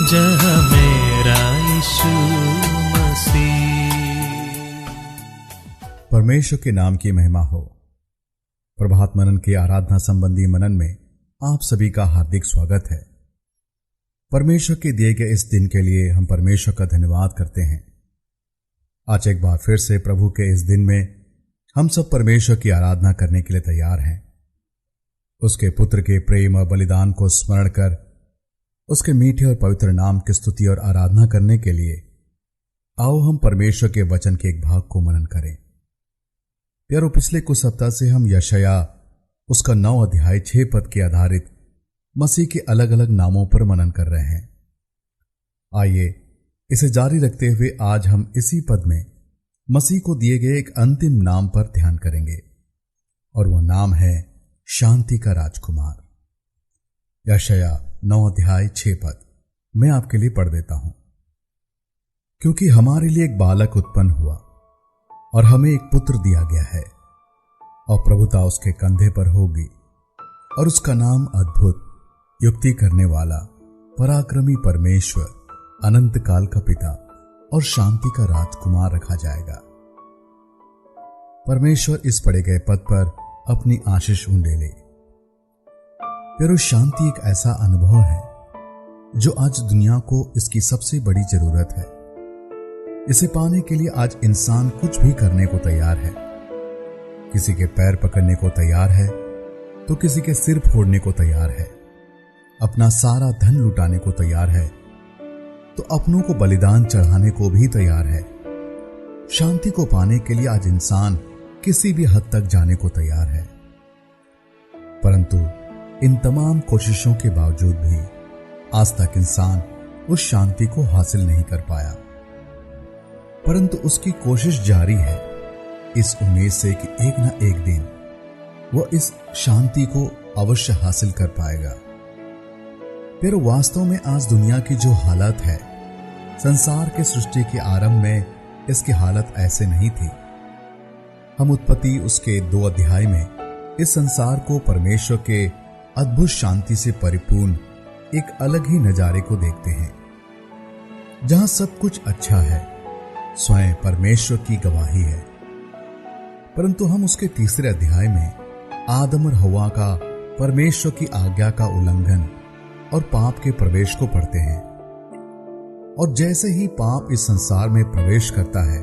जहाँ मेरा यीशु मसीह। परमेश्वर के नाम की महिमा हो। प्रभात मनन के आराधना संबंधी मनन में आप सभी का हार्दिक स्वागत है। परमेश्वर के दिए गए इस दिन के लिए हम परमेश्वर का धन्यवाद करते हैं। आज एक बार फिर से प्रभु के इस दिन में हम सब परमेश्वर की आराधना करने के लिए तैयार हैं। उसके पुत्र के प्रेम और बलिदान को स्मरण कर उसके मीठे और पवित्र नाम की स्तुति और आराधना करने के लिए आओ हम परमेश्वर के वचन के एक भाग को मनन करें। प्यारो, पिछले कुछ सप्ताह से हम यशाया उसका 9 अध्याय 6 पद के आधारित मसीह के अलग अलग नामों पर मनन कर रहे हैं। आइए इसे जारी रखते हुए आज हम इसी पद में मसीह को दिए गए एक अंतिम नाम पर ध्यान करेंगे और वह नाम है शांति का राजकुमार। यशाया 9 अध्याय 6 पद मैं आपके लिए पढ़ देता हूं। क्योंकि हमारे लिए एक बालक उत्पन्न हुआ और हमें एक पुत्र दिया गया है और प्रभुता उसके कंधे पर होगी और उसका नाम अद्भुत, युक्ति करने वाला, पराक्रमी परमेश्वर, अनंत काल का पिता और शांति का राजकुमार रखा जाएगा। परमेश्वर इस पढ़े गए पद पर अपनी आशीष उंडेले। फिर शांति एक ऐसा अनुभव है जो आज दुनिया को इसकी सबसे बड़ी जरूरत है। इसे पाने के लिए आज इंसान कुछ भी करने को तैयार है। किसी के पैर पकड़ने को तैयार है तो किसी के सिर फोड़ने को तैयार है, अपना सारा धन लुटाने को तैयार है तो अपनों को बलिदान चढ़ाने को भी तैयार है। शांति को पाने के लिए आज इंसान किसी भी हद तक जाने को तैयार है। परंतु इन तमाम कोशिशों के बावजूद भी आज तक इंसान उस शांति को हासिल नहीं कर पाया। परंतु उसकी कोशिश जारी है, इस उम्मीद से कि एक ना एक दिन वह इस शांति को अवश्य हासिल कर पाएगा। फिर वास्तव में आज दुनिया की जो हालत है, संसार के सृष्टि के आरंभ में इसकी हालत ऐसे नहीं थी। हम उत्पत्ति उसके 2 अध्याय में इस संसार को परमेश्वर के अद्भुत शांति से परिपूर्ण एक अलग ही नजारे को देखते हैं, जहां सब कुछ अच्छा है, स्वयं परमेश्वर की गवाही है। परंतु हम उसके 3 अध्याय में आदम और हव्वा का परमेश्वर की आज्ञा का उल्लंघन और पाप के प्रवेश को पढ़ते हैं। और जैसे ही पाप इस संसार में प्रवेश करता है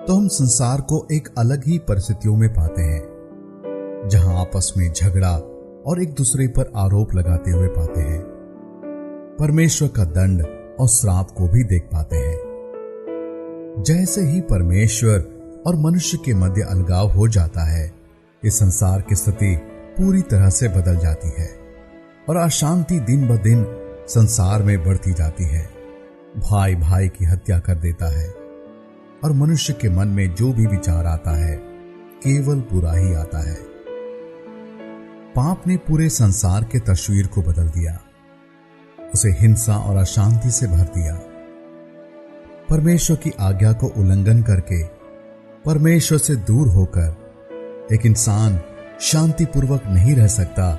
तो हम संसार को एक अलग ही परिस्थितियों में पाते हैं, जहां आपस में झगड़ा और एक दूसरे पर आरोप लगाते हुए पाते हैं। परमेश्वर का दंड और श्राप को भी देख पाते हैं। जैसे ही परमेश्वर और मनुष्य के मध्य अलगाव हो जाता है, इस संसार की स्थिति पूरी तरह से बदल जाती है और अशांति दिन ब दिन संसार में बढ़ती जाती है। भाई भाई की हत्या कर देता है और मनुष्य के मन में जो भी विचार आता है केवल बुरा ही आता है। पाप ने पूरे संसार के तस्वीर को बदल दिया, उसे हिंसा और अशांति से भर दिया। परमेश्वर की आज्ञा को उल्लंघन करके परमेश्वर से दूर होकर एक इंसान शांतिपूर्वक नहीं रह सकता,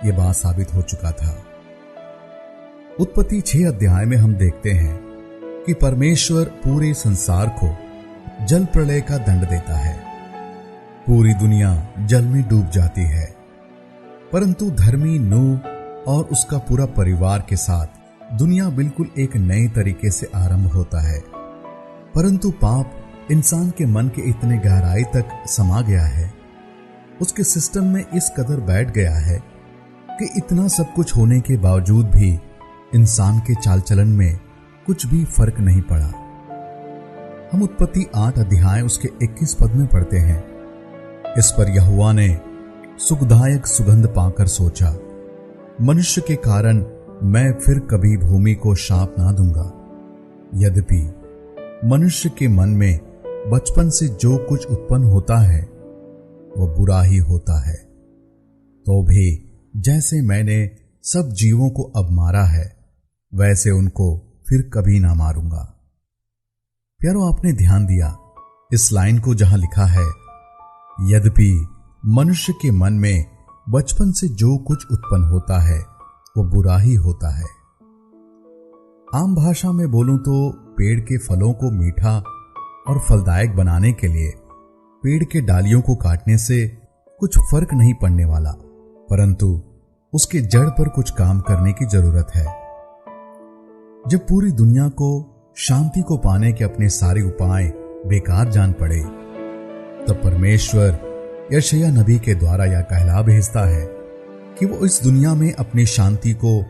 यह बात साबित हो चुका था। उत्पत्ति 6 अध्याय में हम देखते हैं कि परमेश्वर पूरे संसार को जल प्रलय का दंड देता है। पूरी दुनिया जल में डूब जाती है, परंतु धर्मी नूह और उसका पूरा परिवार के साथ दुनिया बिल्कुल एक नए तरीके से आरंभ होता है। परंतु पाप इंसान के मन के इतने गहराई तक समा गया है, उसके सिस्टम में इस कदर बैठ गया है कि इतना सब कुछ होने के बावजूद भी इंसान के चाल चलन में कुछ भी फर्क नहीं पड़ा। हम उत्पत्ति 8 अध्याय उसके 21 पद में पढ़ते हैं, इस पर यहोवा ने सुखदायक सुगंध पाकर सोचा, मनुष्य के कारण मैं फिर कभी भूमि को शाप ना दूंगा। यद्यपि मनुष्य के मन में बचपन से जो कुछ उत्पन्न होता है वह बुरा ही होता है, तो भी जैसे मैंने सब जीवों को अब मारा है, वैसे उनको फिर कभी ना मारूंगा। प्यारो, आपने ध्यान दिया इस लाइन को जहां लिखा है, यद्यपि मनुष्य के मन में बचपन से जो कुछ उत्पन्न होता है वो बुरा ही होता है। आम भाषा में बोलूं तो पेड़ के फलों को मीठा और फलदायक बनाने के लिए पेड़ के डालियों को काटने से कुछ फर्क नहीं पड़ने वाला, परंतु उसके जड़ पर कुछ काम करने की जरूरत है। जब पूरी दुनिया को शांति को पाने के अपने सारे उपाय बेकार जान पड़े, तब परमेश्वर यशायाह नबी के द्वारा यह कहला भेजता है कि वो इस दुनिया में अपनी शांति को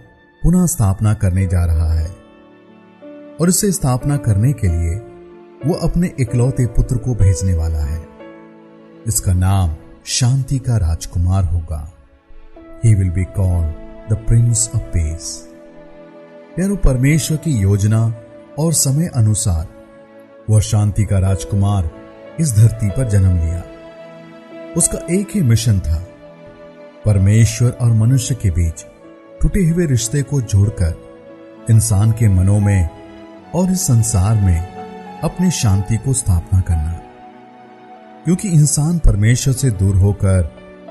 पुनः स्थापना करने जा रहा है, और इसे स्थापना करने के लिए वो अपने इकलौते पुत्र को भेजने वाला है। इसका नाम शांति का राजकुमार होगा। He will be called the Prince of Peace। प्यारो, परमेश्वर की योजना और समय अनुसार वह शांति का राजकुमार इस धरती पर जन्म लिया। उसका एक ही मिशन था, परमेश्वर और मनुष्य के बीच टूटे हुए रिश्ते को जोड़कर इंसान के मनों में और इस संसार में अपनी शांति को स्थापना करना। क्योंकि इंसान परमेश्वर से दूर होकर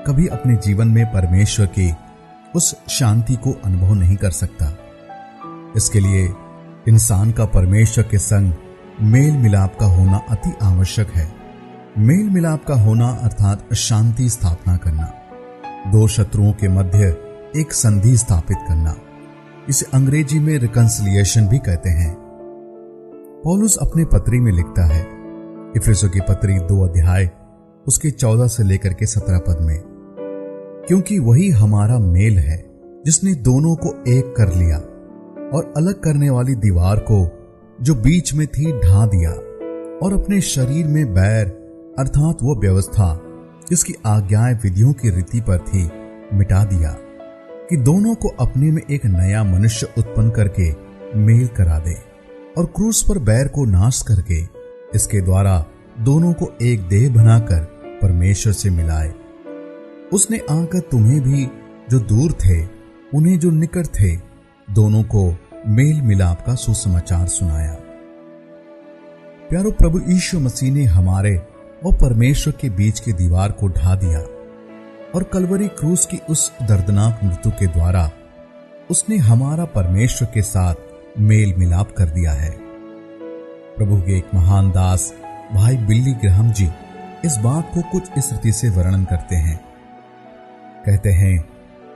कभी अपने जीवन में परमेश्वर की उस शांति को अनुभव नहीं कर सकता। इसके लिए इंसान का परमेश्वर के संग मेल मिलाप का होना अति आवश्यक है। मेल मिलाप का होना अर्थात शांति स्थापना करना, दो शत्रुओं के मध्य एक संधि स्थापित करना। इसे अंग्रेजी में रिकंसिलिएशन भी कहते हैं। पौलुस अपने पत्री में लिखता है, इफिसियों की पत्री 2 अध्याय उसके 14 से लेकर के 17 पद में, क्योंकि वही हमारा मेल है जिसने दोनों को एक कर लिया और अलग करने वाली दीवार को जो बीच में थी ढा दिया, और अपने शरीर में बैर अर्थात वो व्यवस्था जिसकी आज्ञाएं विधियों की रीति पर थी मिटा दिया, कि दोनों को अपने में एक नया मनुष्य उत्पन्न करके मेल करा दे, और क्रूस पर बैर को नाश करके इसके द्वारा दोनों को एक देह बनाकर परमेश्वर से मिलाए। उसने आकर तुम्हें भी जो दूर थे उन्हें जो निकट थे दोनों को मेल मिलाप का सुसमाचार सुनाया। प्यारो, प्रभु यीशु मसीह ने हमारे और परमेश्वर के बीच की दीवार को ढा दिया, और कलवरी क्रूस की उस दर्दनाक मृत्यु के द्वारा उसने हमारा परमेश्वर के साथ मेल मिलाप कर दिया है। प्रभु के एक महान दास भाई बिल्ली ग्राहम जी इस बात को कुछ इस रीति से वर्णन करते हैं। कहते हैं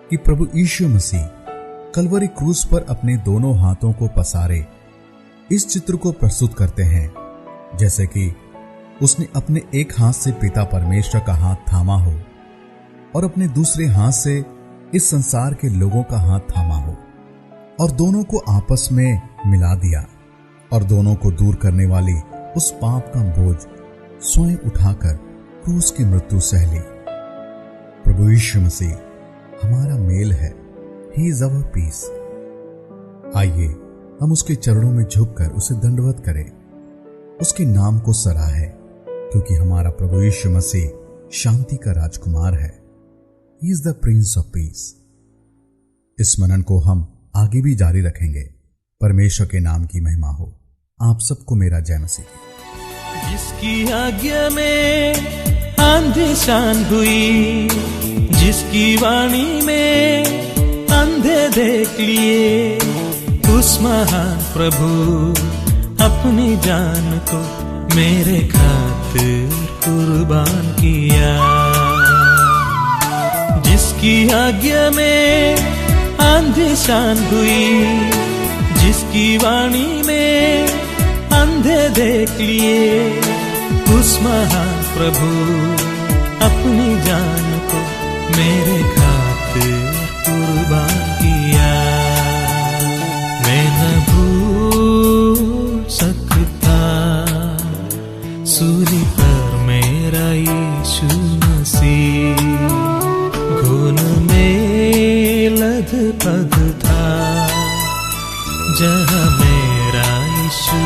कि प्रभु यीशु मसीह कलवरी क्रूस पर अपने दोनों हाथों को पसारे इस चित्र को प्रस्तुत करते हैं, जैसे कि उसने अपने एक हाथ से पिता परमेश्वर का हाथ थामा हो और अपने दूसरे हाथ से इस संसार के लोगों का हाथ थामा हो, और दोनों को आपस में मिला दिया, और दोनों को दूर करने वाली उस पाप का बोझ स्वयं उठाकर क्रूस की मृत्यु सह ली। प्रभु यीशु मसीह हमारा मेल है। He is our peace. आइए हम उसके चरणों में झुककर उसे दंडवत करें, उसके नाम को सराहें, क्योंकि हमारा प्रभु यीशु मसीह शांति का राजकुमार है। He is the Prince of peace. इस मनन को हम आगे भी जारी रखेंगे। परमेश्वर के नाम की महिमा हो। आप सबको मेरा जय मसीह। जिसकी आज्ञा में आंधी शांत हुई, जिसकी वाणी में अंधे देख लिए, उस महान प्रभु अपनी जान को मेरे खातिर कुर्बान किया। जिसकी आज्ञा में आंधी शांत हुई, जिसकी वाणी में अंधे देख लिए, उस महान प्रभु अपनी जान को मेरे खातिर कुर्बान किया। मैं न भूल सकता सूली पर मेरा यीशु मसीह, घुन में लथपथ था जहाँ मेरा यीशु